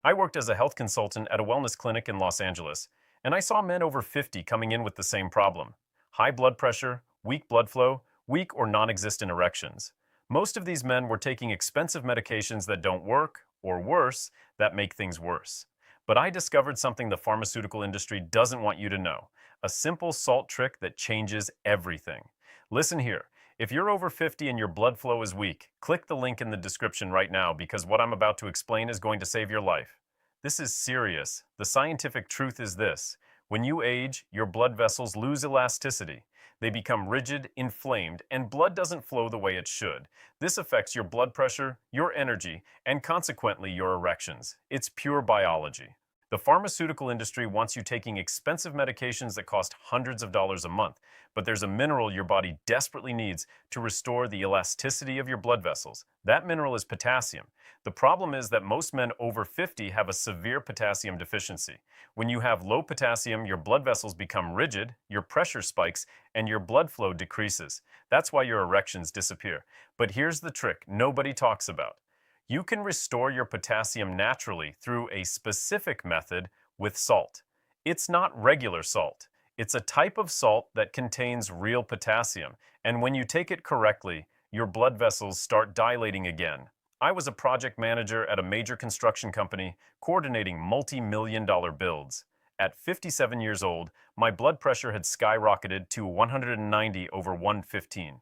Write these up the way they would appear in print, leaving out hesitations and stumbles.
I worked as a health consultant at a wellness clinic in Los Angeles, and I saw men over 50 coming in with the same problem: high blood pressure, weak blood flow, weak or non existent erections. Most of these men were taking expensive medications that don't work, or worse, that make things worse. But I discovered something the pharmaceutical industry doesn't want you to know: a simple salt trick that changes everything. Listen here. If you're over 50 and your blood flow is weak, click the link in the description right now because what I'm about to explain is going to save your life. This is serious. The scientific truth is this: when you age, your blood vessels lose elasticity. They become rigid, inflamed, and blood doesn't flow the way it should. This affects your blood pressure, your energy, and consequently your erections. It's pure biology. The pharmaceutical industry wants you taking expensive medications that cost hundreds of dollars a month, but there's a mineral your body desperately needs to restore the elasticity of your blood vessels. That mineral is potassium. The problem is that most men over 50 have a severe potassium deficiency. When you have low potassium, your blood vessels become rigid, your pressure spikes, and your blood flow decreases. That's why your erections disappear. But here's the trick nobody talks about: you can restore your potassium naturally through a specific method with salt. It's not regular salt. It's a type of salt that contains real potassium, and when you take it correctly, your blood vessels start dilating again. I was a project manager at a major construction company coordinating multi-million-dollar builds. At 57 years old, my blood pressure had skyrocketed to 190 over 115.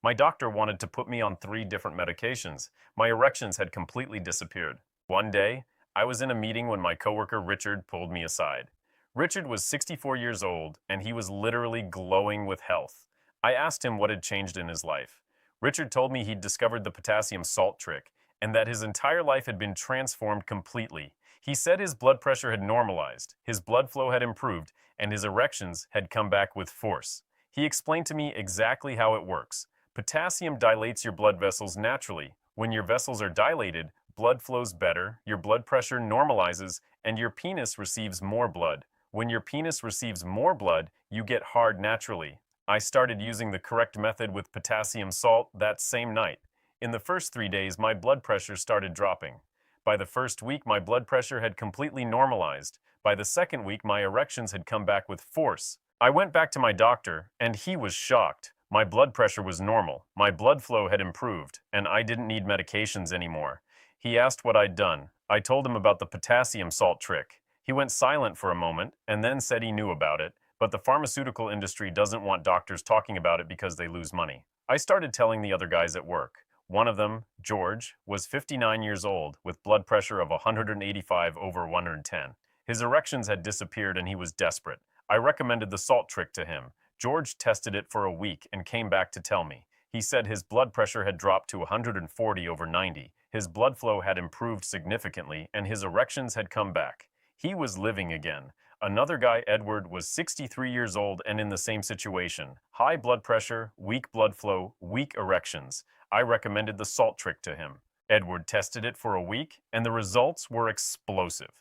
My doctor wanted to put me on 3 different medications. My erections had completely disappeared. One day, I was in a meeting when my coworker Richard pulled me aside. Richard was 64 years old, and he was literally glowing with health. I asked him what had changed in his life. Richard told me he'd discovered the potassium salt trick, and that his entire life had been transformed completely. He said his blood pressure had normalized, his blood flow had improved, and his erections had come back with force. He explained to me exactly how it works. Potassium dilates your blood vessels naturally. When your vessels are dilated, blood flows better, your blood pressure normalizes, and your penis receives more blood. When your penis receives more blood, you get hard naturally. I started using the correct method with potassium salt that same night. In the first 3 days, my blood pressure started dropping. By the first week, my blood pressure had completely normalized. By the second week, my erections had come back with force. I went back to my doctor, and he was shocked. My blood pressure was normal, my blood flow had improved, and I didn't need medications anymore. He asked what I'd done. I told him about the potassium salt trick. He went silent for a moment, and then said he knew about it, but the pharmaceutical industry doesn't want doctors talking about it because they lose money. I started telling the other guys at work. One of them, George, was 59 years old with blood pressure of 185 over 110. His erections had disappeared and he was desperate. I recommended the salt trick to him. George tested it for a week and came back to tell me. He said his blood pressure had dropped to 140 over 90, his blood flow had improved significantly, and his erections had come back. He was living again. Another guy, Edward, was 63 years old and in the same situation. High blood pressure, weak blood flow, weak erections. I recommended the salt trick to him. Edward tested it for a week, and the results were explosive.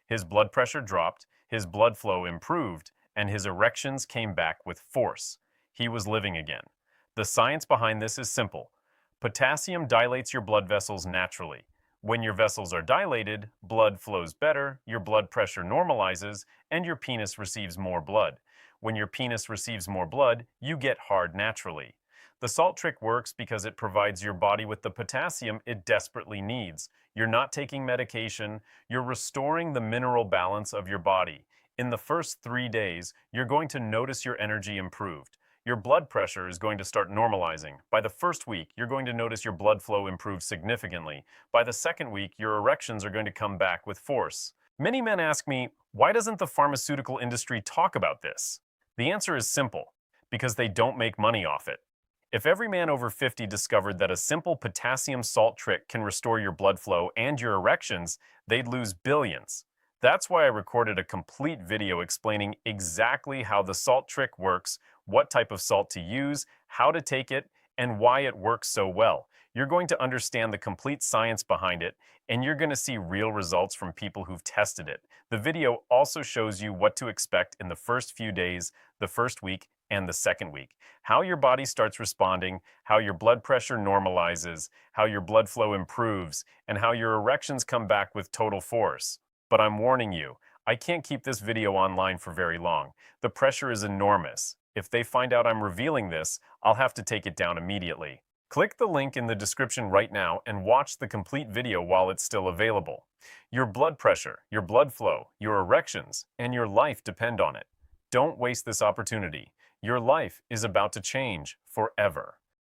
His blood pressure dropped, his blood flow improved, and his erections came back with force. He was living again. The science behind this is simple. Potassium dilates your blood vessels naturally. When your vessels are dilated, blood flows better, your blood pressure normalizes, and your penis receives more blood. When your penis receives more blood, you get hard naturally. The salt trick works because it provides your body with the potassium it desperately needs. You're not taking medication, you're restoring the mineral balance of your body. In the first 3 days, you're going to notice your energy improved. Your blood pressure is going to start normalizing. By the first week, you're going to notice your blood flow improve significantly. By the second week, your erections are going to come back with force. Many men ask me, why doesn't the pharmaceutical industry talk about this? The answer is simple: because they don't make money off it. If every man over 50 discovered that a simple potassium salt trick can restore your blood flow and your erections, they'd lose billions. That's why I recorded a complete video explaining exactly how the salt trick works, what type of salt to use, how to take it, and why it works so well. You're going to understand the complete science behind it, and you're going to see real results from people who've tested it. The video also shows you what to expect in the first few days, the first week, and the second week. How your body starts responding, how your blood pressure normalizes, how your blood flow improves, and how your erections come back with total force. But I'm warning you, I can't keep this video online for very long. The pressure is enormous. If they find out I'm revealing this, I'll have to take it down immediately. Click the link in the description right now and watch the complete video while it's still available. Your blood pressure, your blood flow, your erections, and your life depend on it. Don't waste this opportunity. Your life is about to change forever.